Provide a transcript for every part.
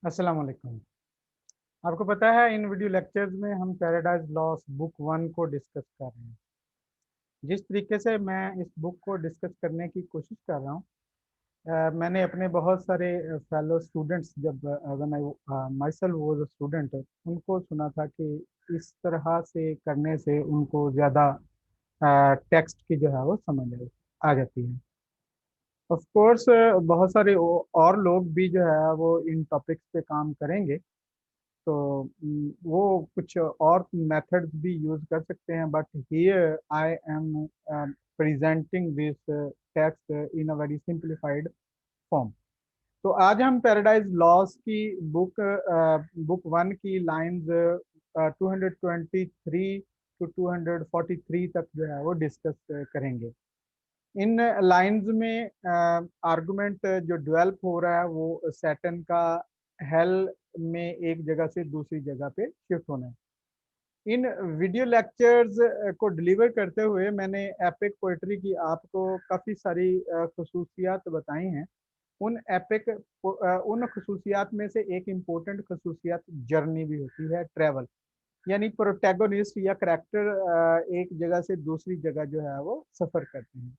अस्सलाम वालेकुम। आपको पता है इन वीडियो लेक्चर्स में हम पैराडाइज लॉस्ट बुक 1 को डिस्कस कर रहे हैं। जिस तरीके से मैं इस बुक को डिस्कस करने की कोशिश कर रहा हूँ, मैंने अपने बहुत सारे फेलो स्टूडेंट्स जब when I my self was a student उनको सुना था कि इस तरह से करने से उनको ज़्यादा टेक्स्ट की जो है वो समझ आ जाती है। ऑफ कोर्स बहुत सारे और लोग भी जो है वो इन टॉपिक्स पे काम करेंगे, तो वो कुछ और मेथड्स भी यूज कर सकते हैं, but here I am presenting this text in a very simplified form. तो आज हम पैराडाइज लॉस की बुक 1 की लाइंस 223 टू 243 तक जो है वो डिस्कस करेंगे। इन लाइंस में आर्गुमेंट जो डेवलप हो रहा है वो सैटर्न का हेल में एक जगह से दूसरी जगह पे शिफ्ट होना है। इन वीडियो लेक्चर्स को डिलीवर करते हुए मैंने एपिक पोइट्री की आपको काफ़ी सारी खसूसियात बताई हैं। उन खसूसियात में से एक इम्पोर्टेंट खसूसियात जर्नी भी होती है, ट्रैवल। यानी प्रोटैगोनिस्ट या करेक्टर एक जगह से दूसरी जगह जो है वो सफ़र करते हैं।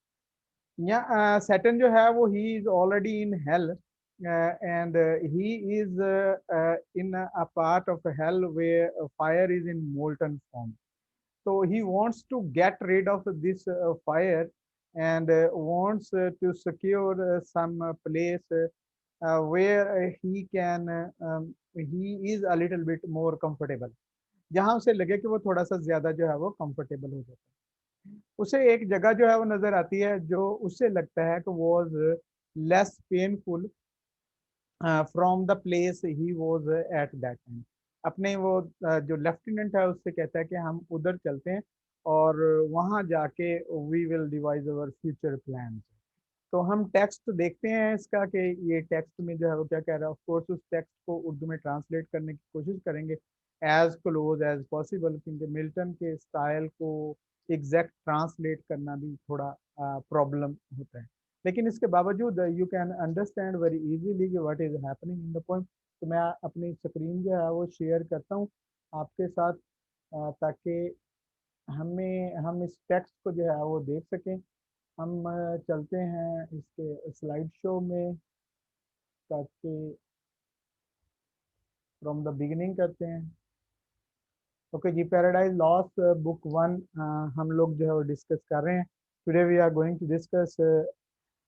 या सैटर्न जो है वो he is already in hell, and he is in a part of hell where fire is in molten form. So he wants to get rid of this fire and wants to secure some place where he is a little bit more comfortable, जहाँ उसे लगे कि वो थोड़ा सा ज्यादा जो है वो कंफर्टेबल हो जाता है। उसे एक जगह जो है वो नजर आती है जो उससे लगता है कि was less painful from the place he was at that time. अपने वो जो लेफ्टिनेंट है उससे कहता है कि हम उधर चलते हैं और वहाँ जाके we will devise our future plan. तो हम टेक्स्ट देखते हैं इसका कि ये टेक्स्ट में जो है वो क्या कह रहा है। ऑफ कोर्स उस टेक्स्ट को उर्दू में ट्रांसलेट करने की कोशिश करेंगे एज क्लोज एज पॉसिबल, क्योंकि मिल्टन के स्टाइल को एग्जैक्ट ट्रांसलेट करना भी थोड़ा प्रॉब्लम होता है। लेकिन इसके बावजूद you can understand very easily कि what is happening in the poem. तो मैं अपनी स्क्रीन जो है वो शेयर करता हूँ आपके साथ, ताकि हम इस टेक्स्ट को जो है वो देख सकें। हम चलते हैं इसके स्लाइड शो में, ताकि फ्रॉम द बिगिनिंग करते हैं। ओके जी, पैराडाइज लॉस्ट बुक 1 हम लोग जो है वो डिस्कस कर रहे हैं। Today we are going to discuss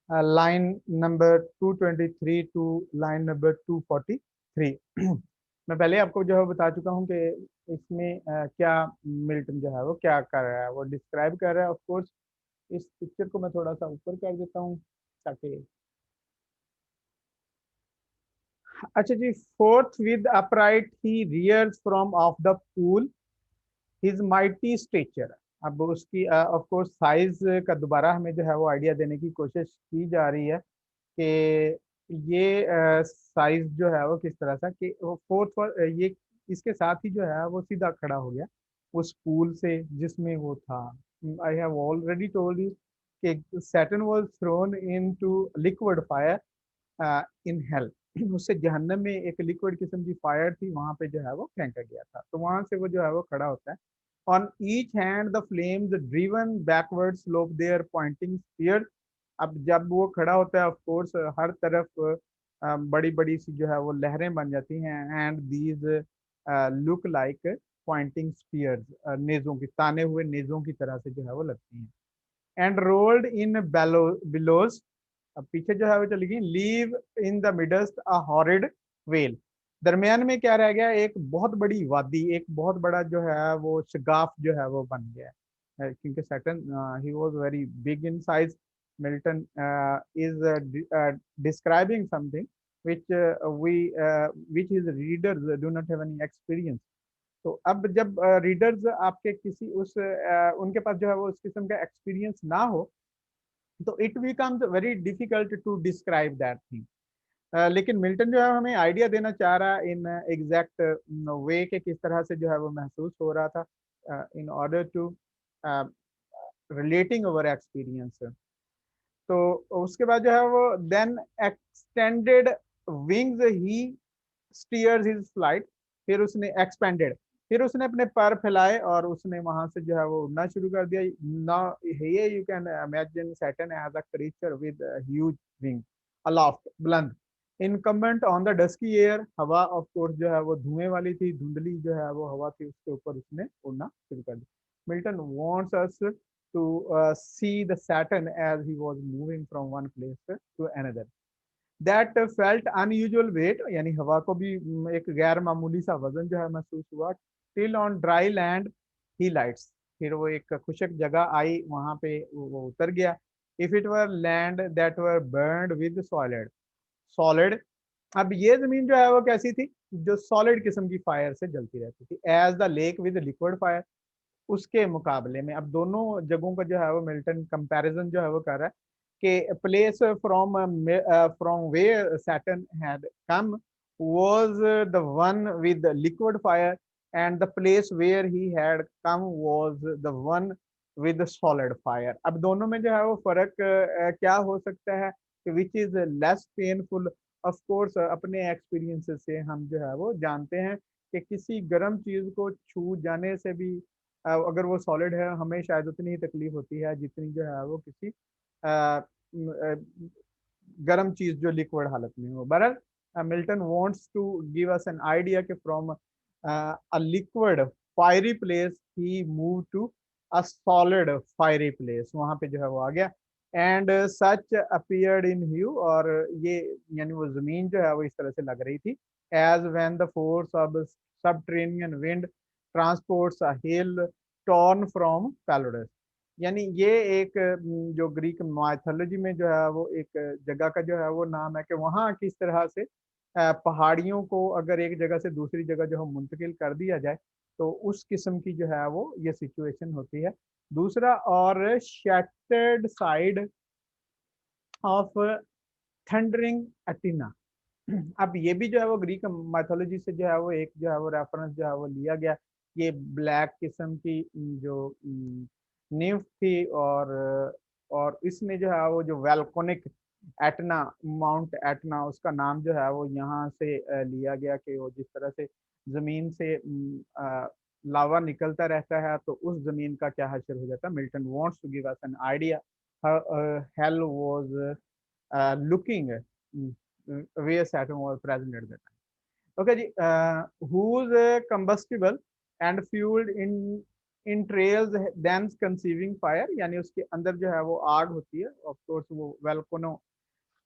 line number 223 to line number 243। मैं पहले आपको जो है बता चुका हूँ कि इसमें क्या मिल्टन जो है वो क्या कर रहा है, वो डिस्क्राइब कर रहा है। ऑफ कोर्स इस पिक्चर को मैं थोड़ा सा ऊपर कर देता हूँ ताकि, अच्छा जी, forth with upright he rears from off the pool his mighty stature. अब उसकी ऑफ कोर्स साइज का दोबारा हमें जो है वो आइडिया देने की कोशिश की जा रही है कि ये साइज जो है वो किस तरह सा कि वो फोर्थ ये इसके साथ ही जो है वो सीधा खड़ा हो गया उस पूल से जिसमें वो था। I have already told you कि Satan was thrown into liquid fire in hell. उससे जहन्नम में एक लिक्विड किस्म की फायर थी, वहां पे जो है वो फेंका गया था। तो वहां से वो जो है वो खड़ा होता है। On each hand the flames driven backward slope there pointing spear. अब जब वो खड़ा होता है ऑफ कोर्स हर तरफ बड़ी बड़ी सी जो है वो लहरें बन जाती हैं, and these look like pointing spears, नेजों की, ताने हुए नेजों की तरह से जो है वो लगती हैं। एंड रोल्ड इन बिलोज, अब पीछे जो है वो चली गई, leave in the midst a horrid well. दरमियान में क्या रह गया, एक बहुत बड़ी वादी, एक बहुत बड़ा जो है वो शगाफ जो है वो बन गया है। क्योंकि Saturn he was very big in size. Milton is describing something which we which his readers do not have any experience. तो अब जब रीडर्स आपके किसी उनके पास जो है वो उस किस्म का एक्सपीरियंस ना हो, तो it becomes very difficult to describe that thing. लेकिन मिल्टन जो है हमें आइडिया देना चाह रहा है इन एग्जैक्ट वे के किस तरह से जो है वो महसूस हो रहा था in order to relating over experience. तो उसके बाद जो है वो then extended wings he steers his flight, फिर उसने एक्सपेंडेड, फिर उसने अपने पर फैलाए और उसने वहां से जो है वो उड़ना शुरू कर दिया। Now here you can imagine Satan as a creature with huge wing aloft बुलंद incumbent on the dusky air. हवा ऑफ कोर्स जो है वो धुएं वाली थी, धुंधली जो है वो हवा थी, उसके ऊपर उसने उड़ना शुरू कर दिया। Milton wants us to see the Saturn as he was moving from one place to another that felt unusual weight, यानी हवा को भी एक गैर मामूली सा वजन जो है महसूस हुआ। till on dry land he lights, फिर वो एक खुशक जगह आई, वहां पे वो उतर गया। if it were land that were burned with solid, अब ये जमीन जो है वो कैसी थी, जो सॉलिड किस्म की फायर से जलती रहती थी। As the lake with liquid fire, उसके मुकाबले में अब दोनों जगहों का जो है वो मिल्टन कंपैरिजन जो है वो कर रहा है कि place from where Saturn had come was the one with the liquid fire and the place where he had come was the one with the solid fire। अब दोनों में जो है वो फर्क क्या हो सकता है कि which is less painful. Of course अपने एक्सपीरियंसेस से हम जो है वो जानते हैं कि किसी गर्म चीज को छू जाने से भी अगर वो सॉलिड है हमें शायद उतनी ही तकलीफ होती है जितनी जो है वो किसी गर्म चीज जो लिक्विड हालत में हो। बहरहाल Milton wants to give us an idea कि from a liquid fiery place he move to a solid fiery place, वहां पे जो है वो आ गया। एंड सच अपीयर्ड इन ह्यू, और ये यानी वो जमीन जो है वो इस तरह से लग रही थी। As when the force of subterranean wind transports a hill torn from Pelorus, यानी ये एक जो ग्रीक माइथोलॉजी में जो है वो एक जगह का जो है वो नाम है कि वहाँ किस तरह से पहाड़ियों को अगर एक जगह से दूसरी जगह जो है मुंतकिल कर दिया जाए तो उस किस्म की जो है वो ये सिचुएशन होती है। दूसरा, और शैटर्ड साइड ऑफ थंडरिंग एटिना, अब ये भी जो है वो ग्रीक माइथोलॉजी से जो है वो एक जो है वो रेफरेंस जो है वो लिया गया। ये ब्लैक किस्म की जो निम्फ थी, और इसने जो है वो जो वेल्कोनिक एटना, माउंट एटना, उसका नाम जो है वो यहाँ से लिया गया कि वो जिस तरह से जमीन से लावा निकलता रहता है तो उस जमीन का क्या हशर हो जाता है। Milton wants to give us an idea hell was looking where Saturn was present at that time. Okay जी, whose combustible and fueled in trails thence conceiving fire, यानी उसके अंदर जो है वो आग होती है। ऑफ कोर्स वो वेल्कोनो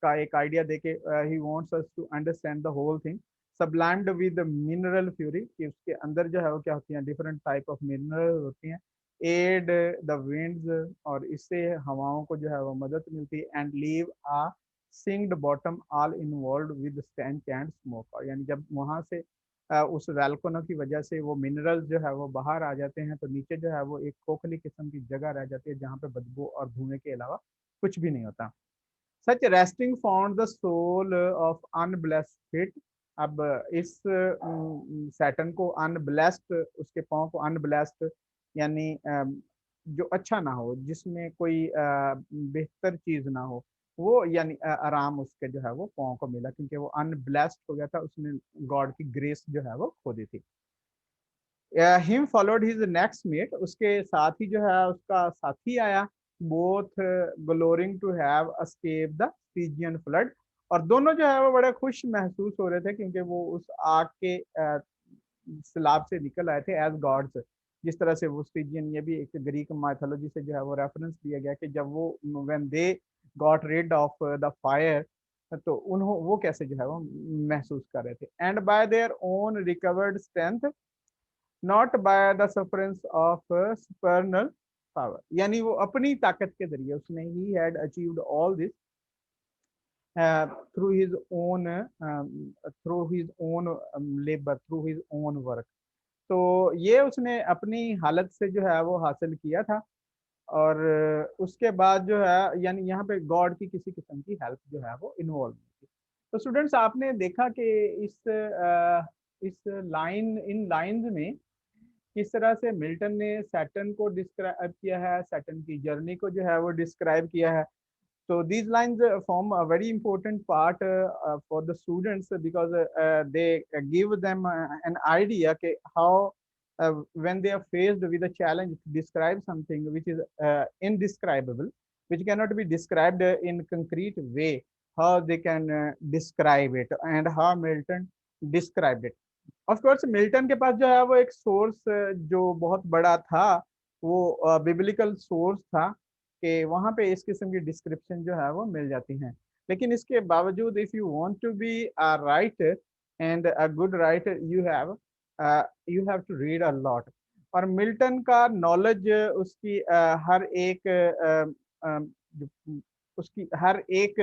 का एक आइडिया देके he wants us to understand the whole thing. Sublimed with mineral fury, कि उसके अंदर जो है वो क्या होती हैं, डिफरेंट टाइप ऑफ मिनरल होती हैं। एड द विंड्स, और इससे हवाओं को जो है वो मदद मिलती है। And leave a singed bottom all involve with stand and smoke, और यानी जब वहां से उस वैल्कोनो की वजह से वो मिनरल जो है वो बाहर आ जाते हैं तो नीचे जो है वो एक खोखली किस्म की जगह रह जाती है जहाँ पे बदबू और धुएं के अलावा कुछ भी नहीं होता। Such resting found the sole of unblest feet, अब इस सैटर्न को अनब्लेस्ड, उसके पाँव को अनब्लेस्ड यानी जो अच्छा ना हो, जिसमें कोई बेहतर चीज ना हो, वो यानी आराम उसके जो है वो पाँव को मिला, क्योंकि वो अनब्लेस्ड हो गया था, उसने गॉड की ग्रेस जो है वो खो दी थी। Him followed his next mate, उसके साथ ही जो है उसका साथी आया। Both glorying to have escape the Stygian flood, और दोनों जो है वो बड़े खुश महसूस हो रहे थे क्योंकि वो उस आग के सैलाब से निकल आए थे एज गॉड्स। जिस तरह से वो स्टीजियन, ये भी एक ग्रीक माइथोलॉजी से जो है वो रेफरेंस दिया गया कि जब वो when they got rid of the fire, तो उन्हों वो कैसे जो है वो महसूस कर रहे थे। And by their own recovered strength not by the sufferance of supernal power, यानी वो अपनी ताकत के जरिए उसने ही had achieved all this through his own, through his own labour, through his own work. तो ये उसने अपनी हालत से जो है वो हासिल किया था, और उसके बाद जो है यानी यहाँ पे गॉड की किसी किस्म की हेल्प जो है वो इन्वॉल्व थी। तो स्टूडेंट्स आपने देखा कि इस लाइन, इन लाइंस में किस तरह से मिल्टन ने सैटर्न को डिस्क्राइब किया है, सैटर्न की जर्नी को जो है वो डिस्क्राइब किया है। So these lines form a very important part for the students because they give them an idea okay, how when they are faced with a challenge to describe something which is indescribable, which cannot be described in concrete way, how they can describe it and how Milton described it. Of course Milton के पास जो है वो एक source जो बहुत बड़ा था, वो बिब्लिकल सोर्स था कि वहां पे इस किस्म की डिस्क्रिप्शन जो है वो मिल जाती हैं। लेकिन इसके बावजूद if you want to be a writer and a good writer you have to read a lot. और मिल्टन का नॉलेज उसकी हर एक उसकी हर एक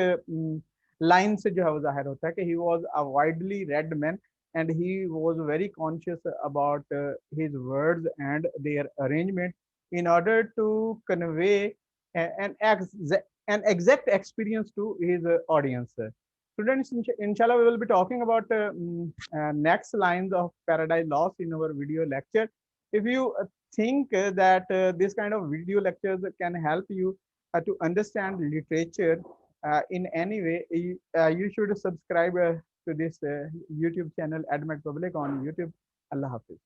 लाइन से जो है वो जाहिर होता है कि he was a widely red man and he was very conscious about his words and their arrangement in order to convey an exact experience to his audience. Students, inshallah, we will be talking about next lines of Paradise Lost in our video lecture. If you think that this kind of video lectures can help you to understand literature in any way, you should subscribe to this YouTube channel, Admit Public on YouTube. Allah Hafiz.